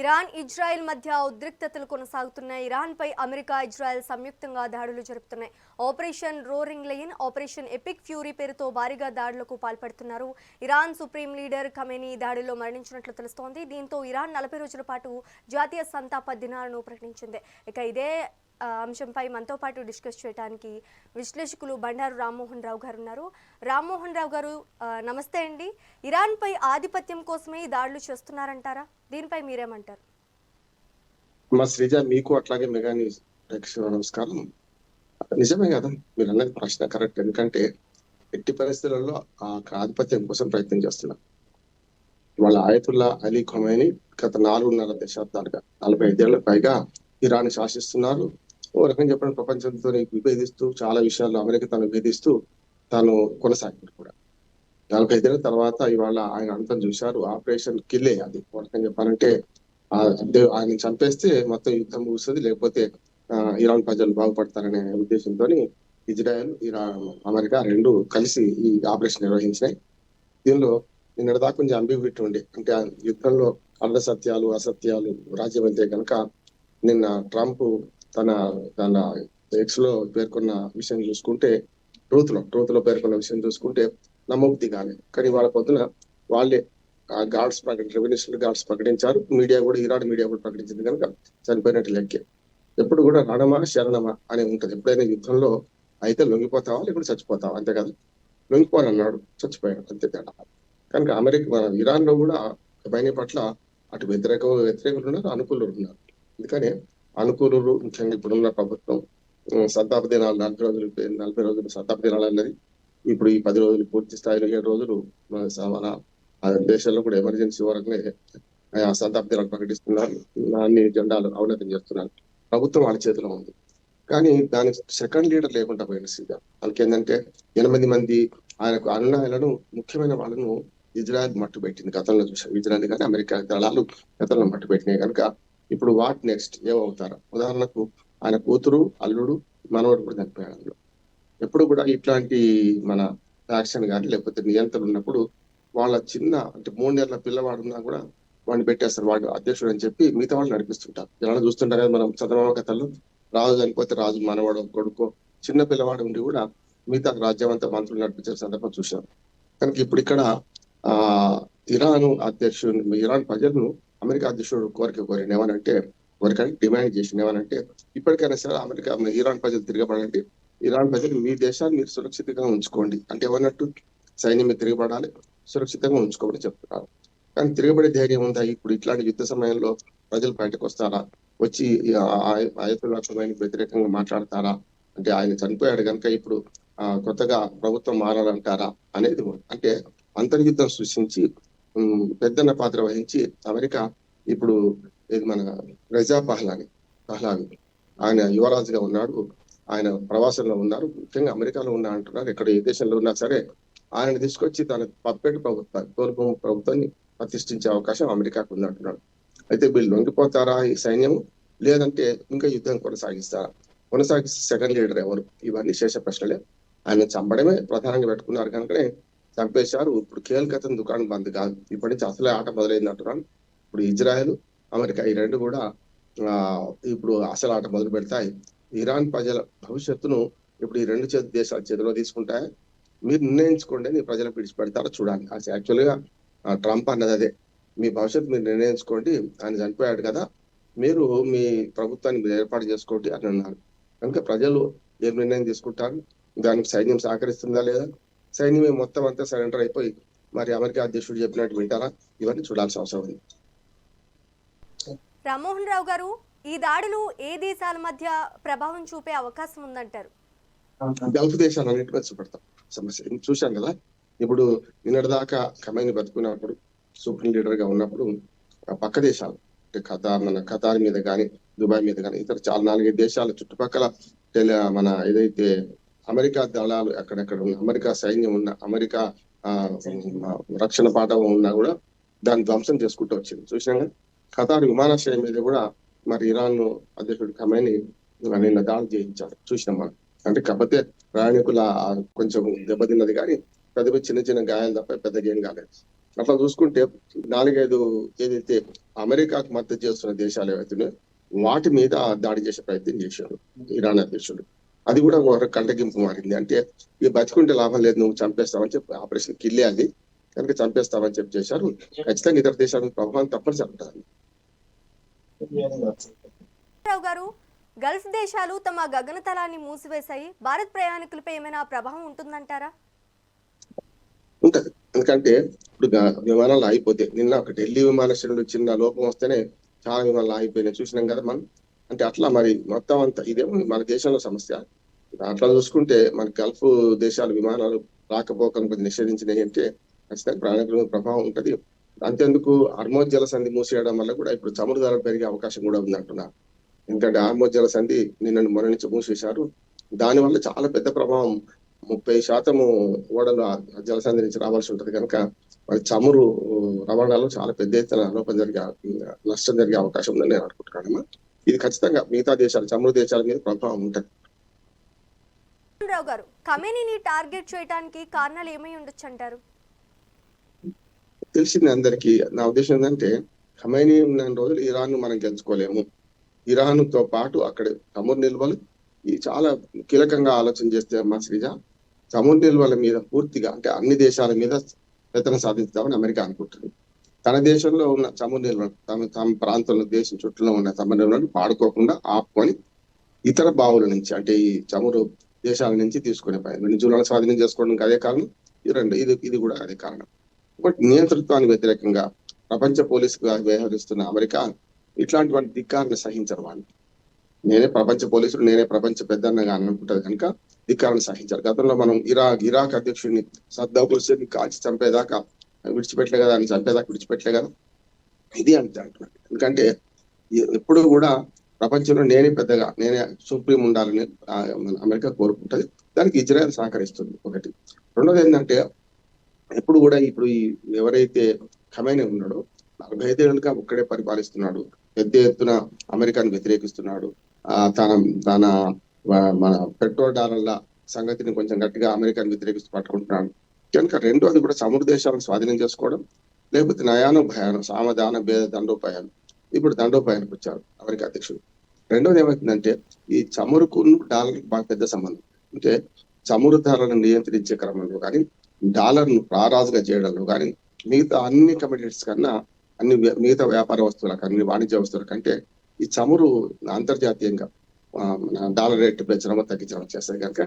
Iran Israel మధ్య ఉద్రిక్తతలు కొనసాగుతున్నాయి. ఇరాన్పై అమెరికా, ఇజ్రాయెల్ సంయుక్తంగా దాడులు జరుపుతున్నాయి. Operation roaring lion, operation epic fury పేరుతో భారీగా దాడులకు పాల్పడుతున్నారు. ఇరాన్ సుప్రీం లీడర్ ఖమేనీ దాడిలో మరణించినట్లు తెలుస్తోంది. దీంతో ఇరాన్ 40 రోజుల పాటు జాతీయ సంతాప దినాలను ప్రకటించింది. ఇక ఇదే అంశంపై మనతో పాటు డిస్కస్ చేయడానికి విశ్లేషకులు బండారు రామ్మోహన్ రావు గారు ఉన్నారు. రామ్మోహన్ రావు గారు, నమస్తే అండి. ఇరాన్పై ఆధిపత్యం కోసమే ఈ దాడులు చేస్తున్నారంటారా? దీనిపై మీరేమంటారు? మా శ్రీజ, మీకు అట్లాగే మెగా న్యూస్ ప్రేక్షకులకు నమస్కారం. నిజమే కదా మీరు అన్నది, ప్రశ్న కరెక్ట్. ఎందుకంటే ఎట్టి పరిస్థితులలో ఆ ఆధిపత్యం కోసం ప్రయత్నం చేస్తున్నారు. వాళ్ళ ఆయతుల్లా అలీ ఖొమైనీ గత 4.5 దశాబ్దాలుగా 45 ఏళ్లకు పైగా ఇరాన్ శాసిస్తున్నారు. ఓ రకంగా చెప్పడం ప్రపంచంతో విభేదిస్తూ, చాలా విషయాల్లో అమెరికా తను విభేదిస్తూ తాను కొనసాగింది కూడా. 45 ఏళ్ల తర్వాత ఇవాళ ఆయన అంతం చూశారు. ఆపరేషన్ కిల్లే అది. ఓ రకంగా చెప్పాలంటే ఆయన చంపేస్తే మొత్తం యుద్ధం ముగుస్తుంది, లేకపోతే ఇరాన్ ప్రజలు బాగుపడతారనే ఉద్దేశంతో ఇజ్రాయెల్, ఇరాన్, అమెరికా రెండు కలిసి ఈ ఆపరేషన్ నిర్వహించినాయి. దీనిలో నిన్నటిదాకా కొంచెం అంబిగ్విటీ ఉండే, అంటే యుద్ధంలో అర్ధ సత్యాలు అసత్యాలు రాజ్యమైతే కనుక నిన్న ట్రంప్ తన తన ఎక్స్ లో పేర్కొన్న విషయం చూసుకుంటే, ట్రూత్ లో పేర్కొన్న విషయం చూసుకుంటే నమ్మబుద్ధి కాలేదు. కానీ వాళ్ళ పొద్దున వాళ్ళే గార్డ్స్ రెవల్యూషనరీ గార్డ్స్ ప్రకటించారు. మీడియా కూడా, ఇరాన్ మీడియా కూడా ప్రకటించింది కనుక చనిపోయినట్టు లెక్కే. ఎప్పుడు కూడా రణమా శరణమా అని ఉంటది. ఎప్పుడైనా యుద్ధంలో అయితే లొంగిపోతావా లేకపోతే చచ్చిపోతావా, అంతే కదా. లొంగిపోనన్నాడు, చచ్చిపోయాడు, అంతే తేడా. కనుక ఇరాన్ లో కూడా ఖమేనీ పట్ల అటు వ్యతిరేకులు ఉన్నారు, అనుకూలులు ఉన్నారు. అందుకనే అనుకూలులు ముఖ్యంగా ఇప్పుడున్న ప్రభుత్వం శతాబ్ద దినాలు 40 రోజులు శతాబ్ద దినాలు అన్నది ఇప్పుడు ఈ 10 రోజులు పూర్తి స్థాయిలో 7 రోజులు మన దేశంలో కూడా ఎమర్జెన్సీ వరకునే శతాబ్ద దినాలు ప్రకటిస్తున్నారు. అన్ని జెండాలు అవనతం చేస్తున్నారు. ప్రభుత్వం వాళ్ళ చేతిలో ఉంది. కానీ దానికి సెకండ్ లీడర్ లేకుండా పోయిన సీదా. వాళ్ళకి ఏంటంటే 8 మంది ఆయనకు అనునాయులను, ముఖ్యమైన వాళ్ళను ఇజ్రాయెల్ మట్టు పెట్టింది. గతంలో చూసాం, ఇజ్రాయెల్ కానీ అమెరికా దళాలు గతంలో మట్టు పెట్టినాయి కనుక ఇప్పుడు వాట్ నెక్స్ట్ ఏమవుతారు. ఉదాహరణకు ఆయన కూతురు, అల్లుడు, మనవడు కూడా చనిపోయాడు. ఎప్పుడు కూడా ఇట్లాంటి మన యాక్షన్ కానీ లేకపోతే నియంత్రణ ఉన్నప్పుడు వాళ్ళ చిన్న, అంటే 3 నెలల పిల్లవాడు ఉన్నా కూడా వాడిని పెట్టేస్తారు, వాడు అధ్యక్షుడు అని చెప్పి మిగతా వాళ్ళు నడిపిస్తుంటారు. ఎలా చూస్తుంటారు కదా మనం చంద్రబాబు కథల్లో, రాజు చనిపోతే రాజు మనవాడు కొడుకో చిన్న పిల్లవాడు ఉండి కూడా మిగతా రాజ్యం అంతా మంత్రులు నడిపించే సందర్భం చూశాం. కనుక ఇప్పుడు ఇక్కడ ఇరాన్ ప్రజలను అమెరికా అధ్యక్షుడు కోరిన ఏమనంటే, కోరికని డిమాండ్ చేసిన ఏమనంటే, ఇప్పటికైనా సరే ఇరాన్ ప్రజలు తిరగబడండి, ఇరాన్ ప్రజలు మీ దేశాన్ని మీరు సురక్షితంగా ఉంచుకోండి అంటే ఏమన్నట్టు, సైన్యం తిరగబడాలి, సురక్షితంగా ఉంచుకోమని చెప్తున్నారు. కానీ తిరగబడే ధైర్యం ఉందా? ఇప్పుడు ఇట్లాంటి యుద్ధ సమయంలో ప్రజలు బయటకు వస్తారా, వచ్చి ఆయతుల్లా ఖొమైనీకి వ్యతిరేకంగా మాట్లాడతారా? అంటే ఆయన చనిపోయాడు కనుక ఇప్పుడు కొత్తగా ప్రభుత్వం మారాలంటారా అనేది. అంటే అంతర్యుద్ధం సృష్టించి పెద్దన్న పాత్ర వహించి అమెరికా ఇప్పుడు మన రజా పహ్లావి ఆయన యువరాజుగా ఉన్నాడు, ఆయన ప్రవాసంలో ఉన్నారు, ముఖ్యంగా అమెరికాలో ఉన్నా అంటున్నారు. ఎక్కడ ఏ దేశంలో ఉన్నా సరే ఆయన తీసుకొచ్చి తన పప్పెట్ ప్రభుత్వాన్ని ప్రతిష్ఠించే అవకాశం అమెరికాకు ఉందంటున్నాడు. అయితే వీళ్ళు లొంగిపోతారా ఈ సైన్యం, లేదంటే ఇంకా యుద్ధం కొనసాగిస్తే సెకండ్ లీడర్ ఎవరు? ఇవన్నీ శేష ప్రశ్నలే. ఆయన చంపడమే ప్రధానంగా పెట్టుకున్నారు కనుకనే చంపేశారు. ఇప్పుడు కేల్కతన్ దుకాణం బంద్ కాదు, ఇప్పటి నుంచి అసలే ఆట మొదలైంది అంటున్నాను. ఇప్పుడు ఇజ్రాయెల్, అమెరికా ఈ రెండు కూడా ఇప్పుడు అసలు ఆట మొదలు పెడతాయి. ఇరాన్ ప్రజల భవిష్యత్తును ఇప్పుడు ఈ రెండు దేశాల చేతిలో తీసుకుంటాయి. మీరు నిర్ణయించుకోండి, మీ ప్రజలకు విడిచిపెడతారో చూడాలి. అది యాక్చువల్ గా ట్రంప్ అన్నది అదే, మీ భవిష్యత్తు మీరు నిర్ణయించుకోండి, ఆయన చనిపోయాడు కదా, మీరు మీ ప్రభుత్వాన్ని మీరు ఏర్పాటు చేసుకోండి అని అన్నారు. కనుక ప్రజలు ఏ నిర్ణయం తీసుకుంటారు, దానికి సైన్యం సహకరిస్తుందా లేదా, సైన్యమే మొత్తం అంతా సరెండర్ అయిపోయి మరి అమెరికా అధ్యక్షుడు చెప్పినట్టు వింటారా, ఇవన్నీ చూడాల్సిన అవసరం ఉంది. రామ్మోహన్ రావు గారు, ఈ దాడులు ఏ దేశాల మధ్య ప్రభావం చూపే అవకాశం ఉందంటారు? గల్ఫ్ దేశాలన్నింటి మీద చూపెడతాం సమస్య. చూశాం కదా, ఇప్పుడు నిన్నటిదాకా ఖమేనీ బతుకున్నప్పుడు, సుప్రీం లీడర్ గా ఉన్నప్పుడు పక్క దేశాలు అంటే ఖతార్ మీద కానీ, దుబాయ్ మీద కానీ, ఇతర చాలా 4-5 దేశాల చుట్టుపక్కల మన ఏదైతే అమెరికా దళాలు ఎక్కడెక్కడ ఉన్న, అమెరికా సైన్యం ఉన్న, అమెరికా రక్షణ పాఠం ఉన్నా కూడా దాన్ని ధ్వంసం చేసుకుంటూ వచ్చింది. చూసినాం. ఖతార్ విమానాశ్రయం మీద కూడా మరి ఇరాన్ అధ్యక్షుడు ఖమేనీ నిన్న దాడి చేయించాడు, చూసినాం మనం. అంటే కాకపోతే ప్రయాణికుల కొంచెం దెబ్బతిన్నది కానీ పెద్ద చిన్న గాయాలు తప్ప పెద్దగా ఏం కాలేదు. అట్లా చూసుకుంటే 4-5 ఏదైతే అమెరికాకు మద్దతు చేస్తున్న దేశాలు ఏవైతున్నాయో వాటి మీద దాడి చేసే ప్రయత్నం చేశాడు ఇరాన్ అధ్యక్షుడు. అది కూడా ఒక కంటగింపు మారింది. అంటే ఇక బతికుంటే లాభం లేదు, నువ్వు చంపేస్తావని చెప్పి ఆపరేషన్ కిల్లే అది కనుక చంపేస్తామని చెప్పి చేశారు. ఖచ్చితంగా ఇతర దేశాల ప్రభావం తప్పనిసరి ఉంటుంది. రావు గారు, గల్ఫ్ దేశాలు తమ గగనతలాన్ని మూసివేశాయి. భారత్ ప్రయాణికులపై ఏమైనా ప్రభావం ఉంటుందంటారా? ఉంటది. ఎందుకంటే ఇప్పుడు విమానాలు ఆగిపోతే నిన్న ఒక ఢిల్లీ విమానాశ్రయంలో చిన్న లోపం వస్తేనే చాలా విమానాలు ఆగిపోయినాయి చూసినాం కదా మనం. అంటే అట్లా మరి మొత్తం అంతా ఇదేమో మన దేశంలో సమస్య. అట్లా చూసుకుంటే మన గల్ఫ్ దేశాల విమానాలు రాకపోకలను నిషేధించినాయి అంటే ఖచ్చితంగా ప్రయాణికుల ప్రభావం ఉంటది. అంతేందుకు హార్మోజ్ జలసంధి మూసేయడం వల్ల కూడా ఇప్పుడు చమురు ధరలు పెరిగే అవకాశం కూడా ఉంది అంటున్నారు. ఎందుకంటే హార్మోజ్ జలసంధి నిన్న మొన్న నుంచి మూసేశారు. దానివల్ల చాలా పెద్ద ప్రభావం 30% ఓడలు జలసంధి నుంచి రావాల్సి ఉంటది కనుక మరి చమురు రవాణాలో చాలా పెద్ద ఎత్తున లోపం జరిగే నష్టం జరిగే అవకాశం ఉందని నేను అనుకుంటున్నాను. ఇది ఖచ్చితంగా మిగతా దేశాలు చమురు దేశాల మీద ప్రభావం ఉంటుంది. రావు గారు, ఖమేనీని టార్గెట్ చేయడానికి కారణాలు ఏమై ఉండొచ్చు అంటారు? తెలిసింది అందరికీ. నా ఉద్దేశం ఏంటంటే ఖమేనీ ఉన్న రోజులు ఇరాన్ మనం గెలుచుకోలేము. ఇరాన్ తో పాటు అక్కడ చమురు నిల్వలు ఈ చాలా కీలకంగా ఆలోచన చేస్తే మా శ్రీజ, చమురు నిల్వల మీద పూర్తిగా అంటే అన్ని దేశాల మీద పెత్తనం సాధించామని అమెరికా అనుకుంటుంది. తన దేశంలో ఉన్న చమురు నిల్వలు తమ ప్రాంతంలో దేశం చుట్టూలో ఉన్న చమురు నిల్వలను పాడుకోకుండా ఆపుకొని ఇతర బావుల నుంచి అంటే ఈ చమురు దేశాల నుంచి తీసుకునే పని వెనిజులాను స్వాధీనం చేసుకోవడం అదే కారణం. ఇది కూడా అదే కారణం. బట్ నియంతృత్వానికి వ్యతిరేకంగా ప్రపంచ పోలీసుగా వ్యవహరిస్తున్న అమెరికా ఇట్లాంటి వాటి ధిక్కారణ సహించరు. వాళ్ళు నేనే ప్రపంచ పోలీసులు, నేనే ప్రపంచ పెద్దన్నగా అనుకుంటది కనుక ధిక్కారణ సహించారు. గతంలో మనం ఇరాక్ అధ్యక్షుడిని సద్దాం హుస్సేన్ కాల్చి చంపేదాకా విడిచిపెట్టలే కదా, అని చంపేదాకా విడిచిపెట్టలే కదా. ఇది అంతే అంటున్నాను. ఎందుకంటే ఎప్పుడు కూడా ప్రపంచంలో నేనే సుప్రీం ఉండాలని అమెరికా కోరుకుంటది. దానికి ఇజ్రాయెల్ సహకరిస్తుంది ఒకటి. రెండోది ఏంటంటే ఎప్పుడు కూడా ఇప్పుడు ఎవరైతే ఖమేనీ ఉన్నాడో 45 ఏళ్ళుగా ఒక్కడే పరిపాలిస్తున్నాడు. పెద్ద ఎత్తున అమెరికాను వ్యతిరేకిస్తున్నాడు. తన మన పెట్రోల్ డాలర్ల సంగతిని కొంచెం గట్టిగా అమెరికాను వ్యతిరేకిస్తూ పట్టుకుంటున్నాడు కనుక రెండోది కూడా సముద్ర దేశాలను స్వాధీనం చేసుకోవడం, లేకపోతే నయాను భయానం సామధాన భేద దండోపాయాలు. ఇప్పుడు దండోపాయానికి వచ్చారు అమెరికా అధ్యక్షుడు. రెండోది ఏమవుతుందంటే ఈ చమురుకు డాలర్కు బాగా పెద్ద సంబంధం. అంటే చమురు ధరలను నియంత్రించే క్రమంలో కానీ డాలర్ను రారాజుగా చేయడంలో కానీ మిగతా అన్ని కమోడిటీస్ కన్నా అన్ని మిగతా వ్యాపార వస్తువులకు అన్ని వాణిజ్య వస్తువుల కంటే ఈ చమురు అంతర్జాతీయంగా డాలర్ రేటు పెంచడం తగ్గించడం చేస్తాయి కనుక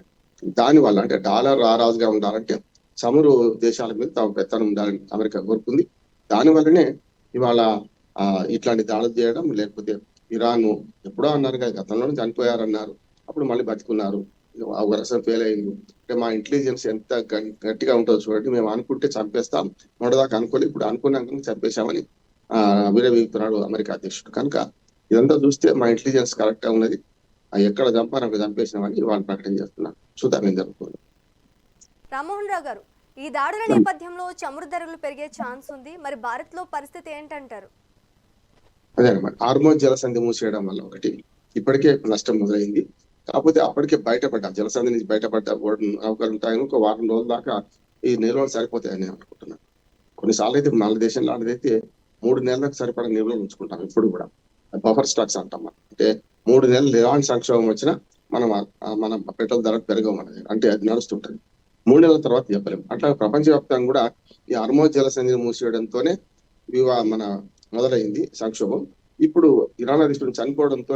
దానివల్ల అంటే డాలర్ రారాజుగా ఉండాలంటే చమురు దేశాల మీద తమ పెత్తనం ఉండాలని అమెరికా కోరుకుంది. దానివల్లనే ఇవాళ ఇట్లాంటి దాడులు చేయడం, లేకపోతే ఇరాన్ ఎప్పుడో అన్నారు కదా గతంలోనే చనిపోయారన్నారు, అప్పుడు మళ్ళీ బతికున్నారు, ఒక రసం ఫెయిల్ అయింది. అంటే మా ఇంటెలిజెన్స్ ఎంత గట్టిగా ఉంటుందో చూడండి, మేము అనుకుంటే చంపేస్తాం, మొదటిదాకా అనుకోలేదు, ఇప్పుడు అనుకున్నాక చంపేశామని విరవీగుతున్నాడు అమెరికా అధ్యక్షుడు. కనుక ఇదంతా చూస్తే మా ఇంటెలిజెన్స్ కరెక్ట్ గా ఉన్నది, ఎక్కడ చంపాను అక్కడ చంపేసినామని వాళ్ళు ప్రకటన చేస్తున్నారు. చూద్దాం ఏం జరుగుతుంది. రామ్మోహన్ రావు గారు, ఈ దాడుల నేపథ్యంలో చమురు ధరలు పెరిగే ఛాన్స్ ఉంది. మరి భారత్ లో పరిస్థితి ఏంటంటారు? అదే అన్నమాట, హార్మోజ్ జలసంధి మూసేయడం వల్ల ఒకటి ఇప్పటికే నష్టం మొదలైంది. కాకపోతే అప్పటికే బయటపడ్డా జలసంధి నుంచి బయటపడ్డ అవకాశం ఉంటాయని ఒక వారం రోజుల దాకా ఈ నిల్వలు సరిపోతాయని నేను అనుకుంటున్నాను. కొన్నిసార్లు అయితే మన దేశంలో లాంటిదైతే 3 నెలలకు సరిపడా నిల్వలు ఉంచుకుంటాం. ఇప్పుడు కూడా బఫర్ స్టాక్స్ అంటాం. అంటే 3 నెలలు ఎలాంటి సంక్షోభం వచ్చినా మన పెట్రోల్ ధర పెరగమన్నది అంటే అది నడుస్తుంటది. 3 నెలల తర్వాత చెప్పలేము. అట్లా ప్రపంచవ్యాప్తంగా కూడా ఈ హార్మోజ్ జలసంధిని మూసివేయడంతోనే మన మొదలైంది సంక్షోభం. ఇప్పుడు ఇరాన్ అధ్యక్షుడు చనిపోవడంతో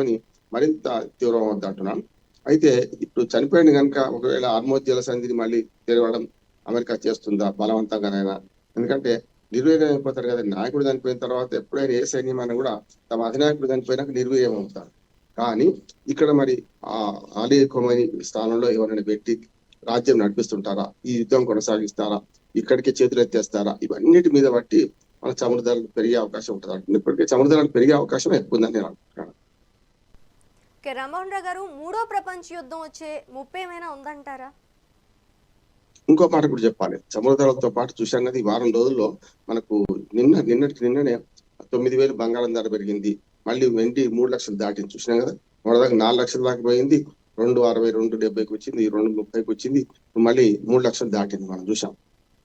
మరింత తీవ్రం అవుద్ది అంటున్నాను. అయితే ఇప్పుడు చనిపోయిన కనుక ఒకవేళ హార్మోజ్ జలసంధిని మళ్ళీ తెరవడం అమెరికా చేస్తుందా బలవంతంగానైనా? ఎందుకంటే నిర్వీర్యం అయిపోతారు కదా. నాయకుడు చనిపోయిన తర్వాత ఎప్పుడైనా ఏ సైన్యమైనా కూడా తమ అధినాయకుడు చనిపోయినాక నిర్వీర్యం అవుతారు. కానీ ఇక్కడ మరి అలీ ఖొమైనీ స్థానంలో ఎవరైనా పెట్టి రాజ్యం నడిపిస్తుంటారా, ఈ యుద్ధం కొనసాగిస్తారా, ఇక్కడికే చేతులు ఎత్తేస్తారా, ఇవన్నిటి మీద బట్టి మన చమురు ధరలు పెరిగే అవకాశం ఉంటుంది అంటుంది. ఇప్పటికే చమురు ధరలు పెరిగే అవకాశం ఎక్కువ ఉందని నేను అనుకుంటున్నాను. రామ్మోహన్ రావు గారు, 3వ ప్రపంచ యుద్ధం వచ్చే ముప్పై ఏమైనా ఉందంటారా? ఇంకో మాట కూడా చెప్పాలి. చమురు ధరలతో పాటు చూసాం కదా ఈ వారం రోజుల్లో మనకు నిన్ననే 9,000 బంగారం ధర పెరిగింది. మళ్ళీ వెండి 3 లక్షలు దాటింది చూసినాం కదా. మొదటిదాకా 4 లక్షల దాకా పోయింది, 260, 270కి వచ్చింది, 230కి వచ్చింది, మళ్ళీ 3 లక్షలు దాటింది మనం చూసాం.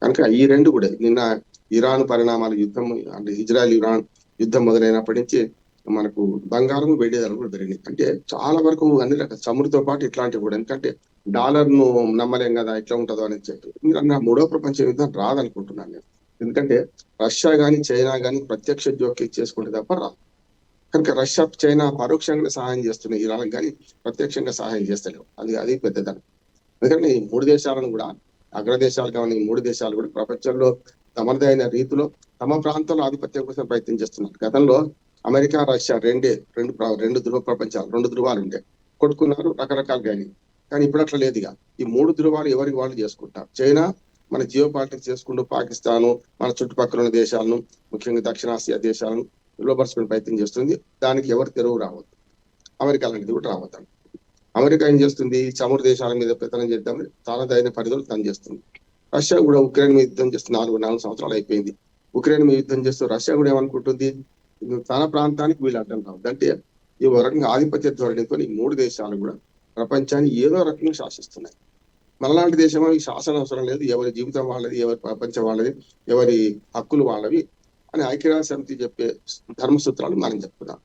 కనుక ఈ రెండు కూడా నిన్న ఇరాన్ పరిణామాలు యుద్ధం అంటే ఇజ్రాయెల్ ఇరాన్ యుద్ధం మొదలైనప్పటి నుంచి మనకు బంగారం వెండి ధరలు కూడా పెరిగినాయి. అంటే చాలా వరకు అన్ని రకాల చమురుతో పాటు ఇట్లాంటివి కూడా, ఎందుకంటే డాలర్ ను నమ్మలేం కదా ఎట్లా ఉంటుందో అని చెప్పి మీరు అన్న మూడో ప్రపంచ యుద్ధం రాదనుకుంటున్నాను నేను. ఎందుకంటే రష్యా గాని చైనా గాని ప్రత్యక్ష జోక్యం చేసుకుంటే తప్ప రాదు. కనుక రష్యా చైనా పరోక్షంగా సహాయం చేస్తున్నాయి ఇరాన్ కానీ ప్రత్యక్షంగా సహాయం చేస్తలేవు. అది పెద్దదని. ఎందుకంటే ఈ మూడు దేశాలను కూడా అగ్రదేశాలు కానీ మూడు దేశాలు కూడా ప్రపంచంలో తమదైన రీతిలో తమ ప్రాంతంలో ఆధిపత్యం కోసం ప్రయత్నం చేస్తున్నారు. గతంలో అమెరికా రష్యా రెండు ధృవ ప్రపంచాలు, రెండు ధృవాలు ఉండే కొట్టుకున్నారు రకరకాలుగా. కానీ ఇప్పుడు అట్లా లేదు. ఇక ఈ మూడు ధృవాలు ఎవరికి వాళ్ళు చేసుకుంటారు. చైనా మన జియో పాలిటిక్స్ చేసుకుంటూ పాకిస్తాను మన చుట్టుపక్కల ఉన్న దేశాలను ముఖ్యంగా దక్షిణాసియా దేశాలను లోపరుచుకునే ప్రయత్నం చేస్తుంది. దానికి ఎవరు తెరువు రావద్దు. అమెరికా లాంటిది కూడా రావద్దు. అమెరికా ఏం చేస్తుంది, చమురు దేశాల మీద పెత్తనం చేద్దామని తనదైన పరిధిలో తను చేస్తుంది. రష్యా కూడా ఉక్రెయిన్ మీద యుద్ధం చేస్తుంది. 4 సంవత్సరాలు అయిపోయింది. ఉక్రెయిన్ మీద యుద్ధం చేస్తూ రష్యా కూడా ఏమనుకుంటుంది, తన ప్రాంతానికి వీళ్ళు అడ్డం రావద్దు. అంటే ఈ రకంగా ఆధిపత్య ధోరణితో ఈ మూడు దేశాలు కూడా ప్రపంచాన్ని ఏదో రకంగా శాసిస్తున్నాయి. మనలాంటి దేశం ఈ శాసన అవసరం లేదు, ఎవరి జీవితం వాళ్ళది, ఎవరి ప్రపంచం వాళ్ళది, ఎవరి హక్కులు వాళ్ళవి అని ఐక్యరాజ్య సమితి చెప్పే ధర్మసూత్రాలు మనం చెప్పుకున్నాం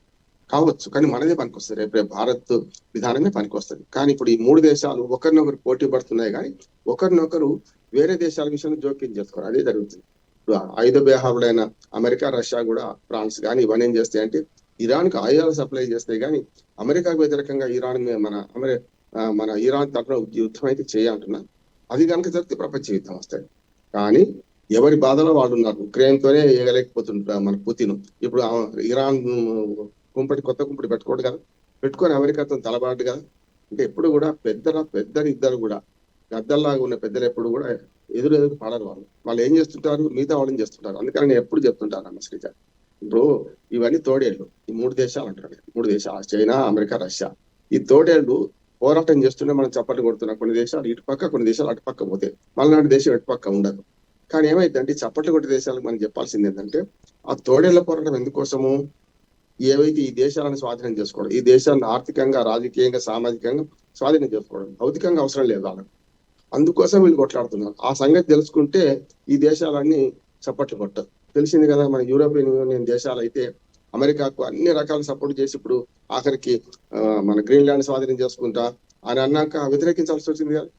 కావచ్చు. కానీ మనదే పనికొస్తుంది, రేపు భారత్ విధానమే పనికొస్తుంది. కానీ ఇప్పుడు ఈ మూడు దేశాలు ఒకరినొకరు పోటీ పడుతున్నాయి, కానీ ఒకరినొకరు వేరే దేశాల విషయంలో జోక్యం చేసుకోరు. అదే జరుగుతుంది. ఇప్పుడు ఆయుధ వ్యూహాలుడైన అమెరికా రష్యా కూడా ఫ్రాన్స్ కానీ ఇవన్నీ ఏం చేస్తాయంటే ఇరాన్కి ఆయుధాలు సప్లై చేస్తాయి. కానీ అమెరికాకు వ్యతిరేకంగా ఇరాన్ మన ఇరాన్ తరఫున యుద్ధం అయితే చేయాలంటున్నా. అది కనుక జరిగితే ప్రపంచ యుద్ధం వస్తాయి. కానీ ఎవరి బాధలో వాళ్ళు ఉన్నారు. ఉక్రెయిన్ తోనే ఏగలేకపోతుంటారు మన పుతిన్. ఇప్పుడు ఇరాన్ కొత్త కుంపటి పెట్టుకోడు కదా, పెట్టుకొని అమెరికాతో తలబాటు కదా. అంటే ఎప్పుడు కూడా పెద్దలు ఇద్దరు కూడా గద్దల్లాగా ఉన్న పెద్దలు ఎప్పుడు కూడా ఎదురు పడరు. వాళ్ళు ఏం చేస్తుంటారు, మిగతా వాళ్ళని చేస్తుంటారు. అందుకని నేను ఎప్పుడు చెప్తుంటాను అన్న శ్రీజ, ఇప్పుడు ఇవన్నీ తోడేళ్ళు. ఈ మూడు దేశాలు అంటారు, మూడు దేశాలు చైనా అమెరికా రష్యా. ఈ తోడేళ్ళు పోరాటం చేస్తుంటే మనం చప్పట్లు కొడుతున్నాం. కొన్ని దేశాలు ఇటు పక్క, కొన్ని దేశాలు అటు పక్క పోతే మళ్ళీ దేశం ఇటు పక్క ఉండదు. కానీ ఏమైందంటే చప్పట్లు కొట్టే దేశాలకు మనం చెప్పాల్సింది ఏంటంటే ఆ తోడేళ్ల పోరాటం ఎందుకోసము, ఏవైతే ఈ దేశాలను స్వాధీనం చేసుకోవడం, ఈ దేశాలను ఆర్థికంగా రాజకీయంగా సామాజికంగా స్వాధీనం చేసుకోవడం, భౌతికంగా అవసరం లేదు వాళ్ళకి. అందుకోసం వీళ్ళు కొట్లాడుతున్నారు. ఆ సంగతి తెలుసుకుంటే ఈ దేశాలన్నీ చప్పట్లు కొట్టదు. తెలిసింది కదా, మన యూరోపియన్ యూనియన్ దేశాలు అయితే అమెరికాకు అన్ని రకాల సపోర్ట్ చేసి ఇప్పుడు ఆఖరికి మన గ్రీన్లాండ్ స్వాధీనం చేసుకుంటా అని అన్నాక వ్యతిరేకించాల్సి వచ్చింది కదా.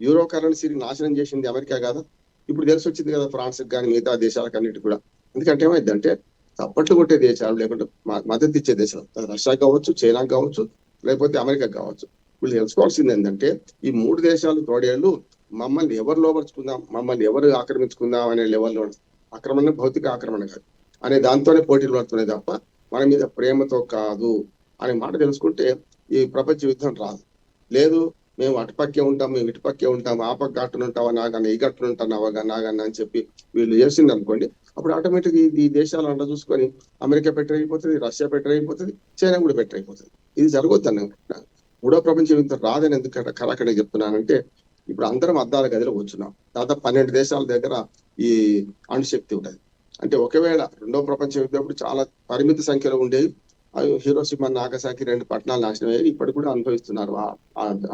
యూరో కరెన్సీని నాశనం చేసింది అమెరికా కదా. ఇప్పుడు తెలిసి వచ్చింది కదా ఫ్రాన్స్ కానీ మిగతా దేశాలకు అన్నిటి కూడా. ఎందుకంటే ఏమైందంటే చప్పట్లు కొట్టే దేశాలు లేకుంటే మద్దతు ఇచ్చే దేశాలు, రష్యా కావచ్చు, చైనా కావచ్చు, లేకపోతే అమెరికా కావచ్చు, వీళ్ళు తెలుసుకోవాల్సింది ఏంటంటే ఈ మూడు దేశాలు తోడేళ్ళు మమ్మల్ని ఎవరు లోపరుచుకుందాం, మమ్మల్ని ఎవరు ఆక్రమించుకుందాం అనే లెవెల్లో, ఆక్రమణ భౌతిక ఆక్రమణ కాదు అనే దాంతోనే పోటీలు పడుతున్నాయి తప్ప మన మీద ప్రేమతో కాదు అనే మాట తెలుసుకుంటే ఈ ప్రపంచ యుద్ధం రాదు. లేదు మేము అటుపక్కే ఉంటాం, మేము ఇటుపక్కే ఉంటాం, ఆ పక్క గట్టును ఉంటావా నాగన్న, ఈ గట్టును ఉంటావా నాగన్న అని చెప్పి వీళ్ళు చేసింది అనుకోండి, అప్పుడు ఆటోమేటిక్ ఈ దేశాలు అంట చూసుకొని అమెరికా బెటర్ అయిపోతుంది, రష్యా బెటర్ అయిపోతుంది, చైనా కూడా బెటర్ అయిపోతుంది. ఇది జరగొద్దు అని మూడో ప్రపంచ యుద్ధం రాదని ఎందుకంటే కరాకడే చెప్తున్నానంటే ఇప్పుడు అందరం అద్దాల గదిలో కూర్చున్నాం. దాదాపు 12 దేశాల దగ్గర ఈ అణుశక్తి ఉంటుంది. అంటే ఒకవేళ రెండో ప్రపంచ యుద్ధం అప్పుడు చాలా పరిమిత సంఖ్యలో ఉండేవి. హీరోషిమా నాగసాకి 2 పట్టణాలు నాశనం అయ్యాయి. ఇప్పటికి కూడా అనుభవిస్తున్నారు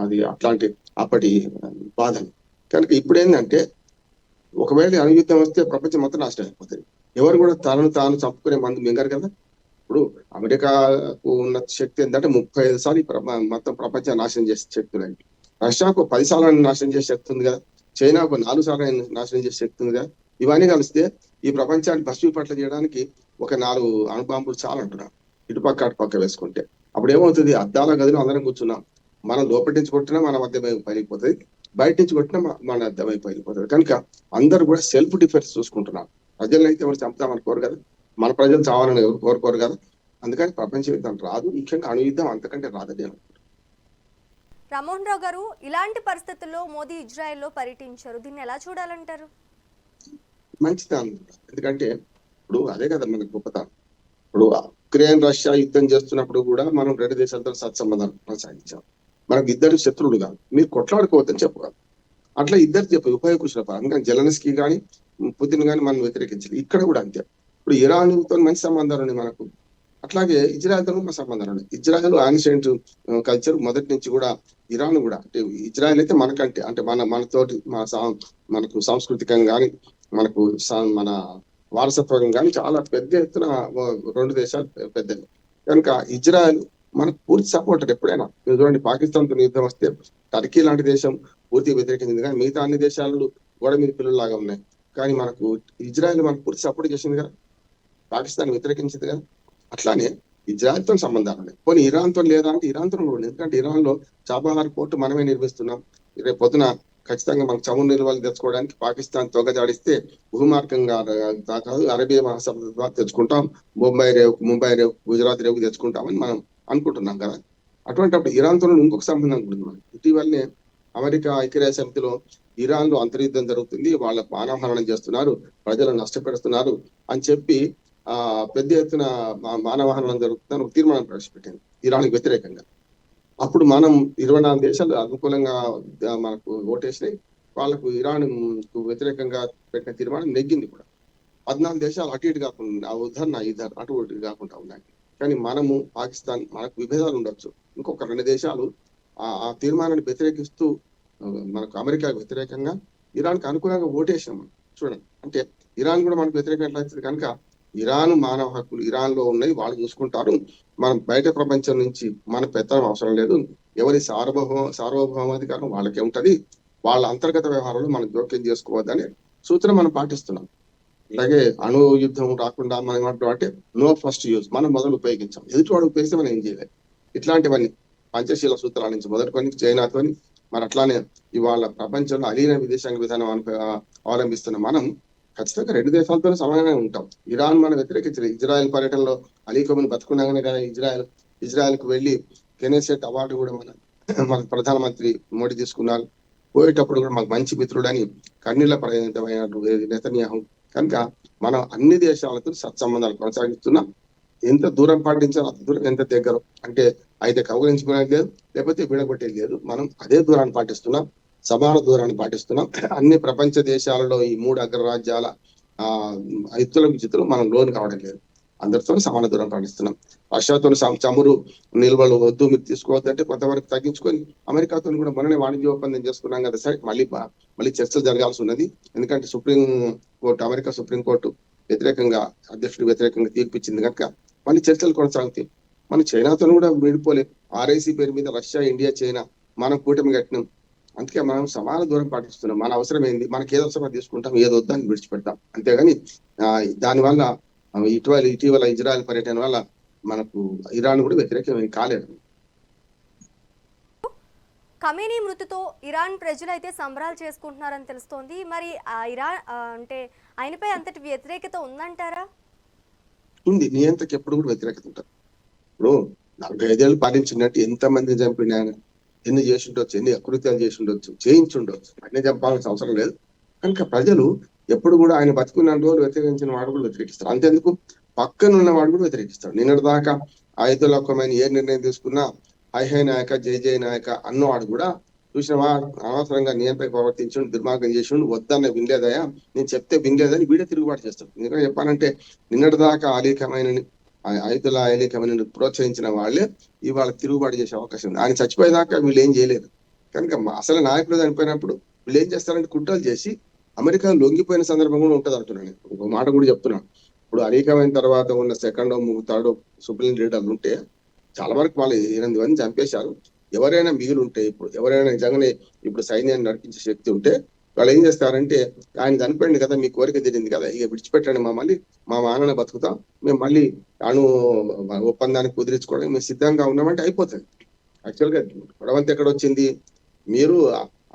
అది అట్లాంటి అప్పటి బాధను. కనుక ఇప్పుడు ఏంటంటే ఒకవేళ అణుయుద్ధం వస్తే ప్రపంచం మొత్తం నాశనం అయిపోతుంది. ఎవరు కూడా తనను తాను చంపుకునే మందు మింగరు కదా. ఇప్పుడు అమెరికాకు ఉన్న శక్తి ఏంటంటే 35 సార్లు మొత్తం ప్రపంచాన్ని నాశనం చేసే శక్తి ఉంది. రష్యాకు 10 సార్లు నాశనం చేసే శక్తి ఉంది కదా. చైనాకు 4 సార్లు నాశనం చేసే శక్తి ఉంది కదా. ఇవన్నీ కలిస్తే ఈ ప్రపంచాన్ని భస్మీపట్ల చేయడానికి ఒక 4 అణుబాంబులు చాలు అంటున్నారు, ఇటుపక్క అటుపక్క వేసుకుంటే. అప్పుడు ఏమవుతుంది, అద్దాల గదిలో అందరం కూర్చున్నాం, మనం లోపటి నుంచి కొట్టినా మన మధ్య పగిలిపోతుంది, బయట నుంచి కొట్టినా మన అర్థమై పగిలిపోతుంది. కనుక అందరూ కూడా సెల్ఫ్ డిఫెన్స్ చూసుకుంటున్నారు. ప్రజలను అయితే ఎవరు చంపుతామని కోరు కదా, మన ప్రజలు చావాలని ఎవరు కోరుకోరు కదా. అందుకని ప్రపంచ యుద్ధం రాదు, ముఖ్యంగా అణు యుద్ధం అంతకంటే రాదని. రామ్మోహన్ రావు గారు, ఇలాంటి పరిస్థితుల్లో మోదీ ఇజ్రాయెల్లో పర్యటించారు, దీన్ని ఎలా చూడాలంటారు? మంచిది. ఎందుకంటే ఇప్పుడు అదే కదా మనకు గొప్పతనం. ఇప్పుడు ఉక్రెయిన్ రష్యా యుద్ధం చేస్తున్నప్పుడు కూడా మనం 2 దేశాలతో సత్సంబంధాలు కొనసాగించాం. మనకు ఇద్దరు శత్రువులు కాదు, మీరు కొట్లాడుకోవద్దని చెప్పగలరు. అట్లా ఇద్దరు ఉభయ కుశల పరంగా జెలెన్స్కీ కానీ పుతిన్ కానీ మనం వ్యతిరేకించాలి. ఇక్కడ కూడా అంతే. ఇప్పుడు ఇరాన్తో మంచి సంబంధాలు ఉన్నాయి మనకు, అట్లాగే ఇజ్రాయెల్తో మన సంబంధాలు ఉన్నాయి. ఇజ్రాయెల్ యాన్షియంట్ కల్చర్ మొదటి నుంచి కూడా, ఇరాన్ కూడా. అంటే ఇజ్రాయెల్ అయితే మనకంటే అంటే మనతోటి మనకు సాంస్కృతికంగా కానీ మనకు మన వారసత్వం కానీ చాలా పెద్ద ఎత్తున రెండు దేశాలు పెద్దవి. కనుక ఇజ్రాయెల్ మనకు పూర్తి సపోర్టర్ ఎప్పుడైనా. మీరు చూడండి, పాకిస్తాన్తో యుద్ధం వస్తే టర్కీ లాంటి దేశం పూర్తిగా వ్యతిరేకించింది, కానీ మిగతా అన్ని దేశాలు గోడ మీద పిల్లల్లాగా ఉన్నాయి. కానీ మనకు ఇజ్రాయెల్ మనకు పూర్తి సపోర్ట్ చేసింది కదా, పాకిస్తాన్ వ్యతిరేకించింది కదా. అట్లానే ఇజ్రాయెల్ తో సంబంధాలు ఉన్నాయి. పోనీ ఇరాన్ తో లేదా అంటే ఇరాన్ తో కూడా ఉంది. ఎందుకంటే ఇరాన్ లో చాబహార్ పోర్టు మనమే నిర్మిస్తున్నాం. రేపు పొద్దున ఖచ్చితంగా మనకు చమురు నిల్వలు తెచ్చుకోవడానికి పాకిస్తాన్ తొగజాడిస్తే భూమార్గంగా కాదు, అరేబియా మహాసముద్రం ద్వారా తెచ్చుకుంటాం. ముంబై రేవు గుజరాత్ రేవు తెచ్చుకుంటామని మనం అనుకుంటున్నాం కదా. అటువంటిప్పుడు ఇరాన్ తో ఇంకొక సంబంధం ఉంటుంది మనకి. ఇటీవలనే అమెరికా ఐక్యరాజ్య సమితిలో ఇరాన్ లో అంతర్యుద్ధం జరుగుతుంది, వాళ్ళ మానవహరణం చేస్తున్నారు, ప్రజలను నష్టపెడుతున్నారు అని చెప్పి పెద్ద ఎత్తున మానవహరణం జరుగుతుందని ఒక తీర్మానం ప్రవేశపెట్టింది ఇరాన్కి వ్యతిరేకంగా. అప్పుడు మనం 24 దేశాలు అనుకూలంగా మనకు ఓటేసినాయి. వాళ్ళకు ఇరాన్ వ్యతిరేకంగా పెట్టిన తీర్మానం నెగ్గింది కూడా. 14 దేశాలు అటు ఇటు కాకుండా అటు ఇటు కాకుండా ఉన్నాయి. కానీ మనము పాకిస్తాన్ మనకు విభేదాలు ఉండొచ్చు, ఇంకొక 2 దేశాలు ఆ తీర్మానాన్ని వ్యతిరేకిస్తూ మనకు అమెరికాకు వ్యతిరేకంగా ఇరాన్కి అనుకూలంగా ఓటేసాం. చూడండి, అంటే ఇరాన్ కూడా మనకు వ్యతిరేకంగా ఎట్లయితుంది కనుక ఇరాన్ మానవ హక్కులు ఇరాన్ లో ఉన్నాయి, వాళ్ళు చూసుకుంటారు. మనం బయట ప్రపంచం నుంచి మన పెత్తనం అవసరం లేదు. ఎవరి సార్వభౌమాధికారం వాళ్ళకే ఉంటది. వాళ్ళ అంతర్గత వ్యవహారాలు మనం జోక్యం చేసుకోవద్దని సూత్రం మనం పాటిస్తున్నాం. అలాగే అణు యుద్ధం రాకుండా మనం ఏమంటాం అంటే నో ఫస్ట్ యూజ్, మనం మొదలు ఉపయోగించాం. ఎదుటివాడు ఉపయోగిస్తే మనం ఏం చేయలేదు. ఇట్లాంటివన్నీ పంచశీల సూత్రాల నుంచి మొదలుకొని చైనాతోని మరి అట్లానే ఇవాళ ప్రపంచంలో అలీన విదేశాంగ విధానం అవలంబిస్తున్న మనం ఖచ్చితంగా 2 దేశాలతో సమానంగా ఉంటాం. ఇరాన్ మనం వ్యతిరేకించలేదు. ఇజ్రాయెల్ పర్యటనలో అలీ ఖమేనీ బతుకున్నాగానే కదా ఇజ్రాయెల్ కు వెళ్లి కెనెసెట్ అవార్డు కూడా మన ప్రధానమంత్రి మోడీ తీసుకున్నారు. పోయేటప్పుడు కూడా మాకు మంచి మిత్రుడని కన్నీళ్ల పరిమితమైన నెతన్యాహు. కనుక మనం అన్ని దేశాలతో సత్సంబంధాలు కొనసాగిస్తున్నాం. ఎంత దూరం పాటించాలో అంత దూరం, ఎంత దగ్గర అంటే అయితే కౌగలించుకునేది లేదు, లేకపోతే విడగొట్టేది లేదు. మనం అదే దూరాన్ని పాటిస్తున్నాం, సమాన దూరాన్ని పాటిస్తున్నాం. అన్ని ప్రపంచ దేశాలలో ఈ 3 అగ్రరాజ్యాల ఎత్తుల విచిత్తులు మనం లోను కావడం లేదు. అందరితో సమాన దూరం పాటిస్తున్నాం. రష్యాతో చమురు నిల్వలు వద్దు, మీరు తీసుకోవద్దంటే కొంతవరకు తగ్గించుకొని అమెరికాతో కూడా మననే వాణిజ్య ఒప్పందం చేసుకున్నాం కదా. సరే, మళ్ళీ చర్చలు జరగాల్సి ఉన్నది. ఎందుకంటే అమెరికా సుప్రీంకోర్టు వ్యతిరేకంగా, అధ్యక్షుడు వ్యతిరేకంగా తీర్పిచ్చింది కనుక మళ్ళీ చర్చలు కొనసాగుతాయి. మన చైనాతో కూడా విడిపోలేదు. RIC పేరు మీద రష్యా, ఇండియా, చైనా మనం కూటమి కట్టినాం. అందుకే మనం సమాన దూరం పాటిస్తున్నాం. మన అవసరం ఏంది, మనకి ఏదో అవసరం తీసుకుంటాం, ఏదో వద్దని విడిచిపెడతాం. అంతేగాని దానివల్ల ఇటీవల ఇజ్రాయెల్ పర్యటన వల్ల మనకు ఇరాన్ కూడా వ్యతిరేకం కాలేదు. ఖమేనీ మృతితో ఇరాన్ ప్రజలైతే సంబరాలు చేసుకుంటున్నారని తెలుస్తోంది. మరి ఇరాన్ అంటే ఆయనపై అంతటి వ్యతిరేకత ఉందంటారా? ఉంది, నియంత్రకి ఎప్పుడు కూడా వ్యతిరేకత ఉంటుంది. ఇప్పుడు 45 ఏళ్ళు పాలించినట్టు ఎంత మంది చంపిన, ఎన్ని చేసి ఉండొచ్చు, ఎన్ని అకృత్యాలు చేసి ఉండొచ్చు, చేయించుండొచ్చు, అన్ని చంపాల్సిన అవసరం లేదు. కనుక ప్రజలు ఎప్పుడు కూడా ఆయన బతుకున్న రోజులు వ్యతిరేకించిన వాడు కూడా వ్యతిరేకిస్తారు. అంతేందుకు పక్కన ఉన్న వాడు కూడా వ్యతిరేకిస్తాడు. నిన్నటి దాకా ఆయుధుల ఒక్కమైన ఏ నిర్ణయం తీసుకున్నా హై నాయక, జై నాయక అన్నవాడు కూడా చూసినవా అనవసరంగా నియంత్రణ ప్రవర్తించు, దుర్మార్గం చేసిండు, వద్దన్న వినలేదయా, నేను చెప్తే వినలేదని వీడే తిరుగుబాటు చేస్తాడు. ఎందుకంటే చెప్పాలంటే నిన్నటి దాకా ఆయుధుల అలీ ఖమేనీని ప్రోత్సహించిన వాళ్ళే ఇవాళ తిరుగుబాటు చేసే అవకాశం ఉంది. ఆయన చచ్చిపోయేదాకా వీళ్ళు ఏం చేయలేరు. కనుక అసలు నాయకులు చనిపోయినప్పుడు వీళ్ళు ఏం చేస్తారంటే కుట్రలు చేసి అమెరికా లొంగిపోయిన సందర్భం కూడా ఉంటుంది అంటున్నాను. ఒక మాట కూడా చెప్తున్నాను. ఇప్పుడు అలీ ఖమేనీ తర్వాత ఉన్న సెకండ్, థర్డ్ సుప్రీం లీడర్లు ఉంటే చాలా వరకు వాళ్ళు 8 మంది చంపేశారు. ఎవరైనా మిగిలి ఉంటే, ఎవరైనా నిజంగానే ఇప్పుడు సైన్యాన్ని నడిపించే శక్తి ఉంటే వాళ్ళు ఏం చేస్తారంటే, ఆయన చనిపోయింది కదా, మీ కోరిక తీరింది కదా, ఇక విడిచిపెట్టండి, మమ్మల్ని మా మానని బతుకుతాం, మేము మళ్ళీ అణు ఒప్పందానికి కుదిరించుకోవడానికి మేము సిద్ధంగా ఉన్నామంటే అయిపోతుంది. యాక్చువల్గా గొడవంతా ఎక్కడ వచ్చింది, మీరు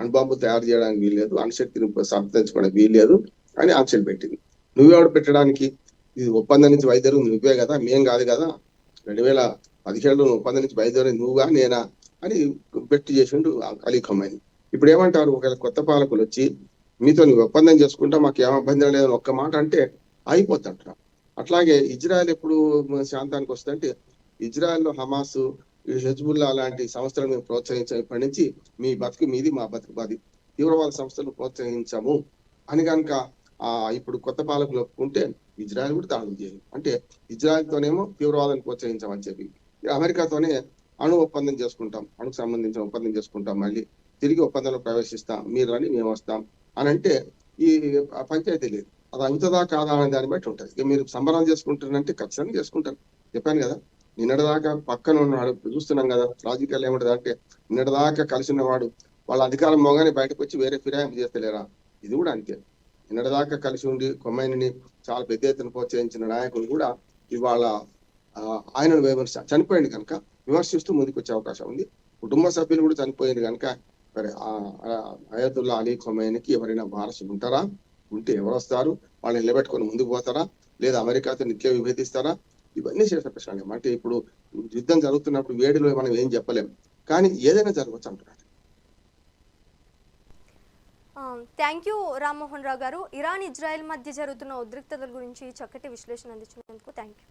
అణుబాంబు తయారు చేయడానికి వీల్లేదు, అణుశక్తిని సంతరించుకోవడానికి వీల్లేదు అని ఆంక్షలు పెట్టింది. నువ్వెవడు పెట్టడానికి, ఇది ఒప్పందం నుంచి బయలుదేరు నువ్వే కదా, మేం కాదు కదా, 2017లో ఒప్పందం నుంచి బయలుదేరి నువ్వుగా నేనా అని బెట్టు చేసిండు అలీ ఖమేనీ. ఇప్పుడు ఏమంటారు, ఒకవేళ కొత్త పాలకులు వచ్చి మీతో ఒప్పందం చేసుకుంటా మాకు ఏం అభ్యంతరం లేదని ఒక్క మాట అంటే అయిపోతుంటారు. అట్లాగే ఇజ్రాయెల్ ఎప్పుడు శాంతానికి వస్తుందంటే, ఇజ్రాయెల్లో హమాస్, హెజ్బుల్లా లాంటి సంస్థలను మేము ప్రోత్సహించాం, ఇప్పటి నుంచి మీ బతుకు మీది, మా బతుకు మాది, తీవ్రవాద సంస్థలను ప్రోత్సహించాము అని కనుక ఇప్పుడు కొత్త పాలకులు ఒప్పుకుంటే ఇజ్రాయెల్ కూడా దాడులు చేయాలి. అంటే ఇజ్రాయెల్ తోనేమో తీవ్రవాదాన్ని ప్రోత్సహించామని చెప్పి అమెరికాతోనే అణు ఒప్పందం చేసుకుంటాం, అణుకు సంబంధించిన ఒప్పందం చేసుకుంటాం, మళ్ళీ తిరిగి ఒప్పందంలో ప్రవేశిస్తాం, మీరు అని మేము వస్తాం అని అంటే ఈ పంచాయతీ లేదు. అది అవుతుందా కాదా అనే దాన్ని బట్టి ఉంటుంది. ఇక మీరు సంబరాలు చేసుకుంటారంటే ఖచ్చితంగా చేసుకుంటారు. చెప్పాను కదా, నిన్నటిదాకా పక్కన ఉన్నవాడు ఇప్పుడు చూస్తున్నాం కదా, రాజకీయాలు ఏముంటది అంటే నిన్నటిదాకా కలిసి ఉన్నవాడు వాళ్ళ అధికారం మోగానే బయటకు వచ్చి వేరే ఫిరాయింపు చేస్తలేరా? ఇది కూడా అంతే. నిన్నటిదాకా కలిసి ఉండి కొమ్మాయిని చాలా పెద్ద ఎత్తున ప్రోత్సహించిన నాయకులు కూడా ఇవాళ ఆయనను చనిపోయింది కనుక విమర్శిస్తూ ముందుకు వచ్చే అవకాశం ఉంది. కుటుంబ సభ్యులు కూడా చనిపోయింది కనుక మరి అయతుల్లా అలీ ఖొమైనీకి ఎవరైనా వారసులు ఉంటారా? ఉంటే ఎవరు వస్తారు? వాళ్ళని నిలబెట్టుకొని ముందుకు పోతారా, లేదా అమెరికాతో నిత్య విభేదిస్తారా? ఇవన్నీ చేసే ప్రశ్న. అంటే ఇప్పుడు యుద్ధం జరుగుతున్నప్పుడు వేడిలో మనం ఏం చెప్పలేం, కానీ ఏదైనా జరగవచ్చు అంటున్నారు. థ్యాంక్ యూ రామ్మోహన్ రావు గారు. ఇరాన్ ఇజ్రాయెల్ మధ్య జరుగుతున్న ఉద్రిక్తతల గురించి చక్కటి విశ్లేషణ అందించినందుకు థ్యాంక్ యూ.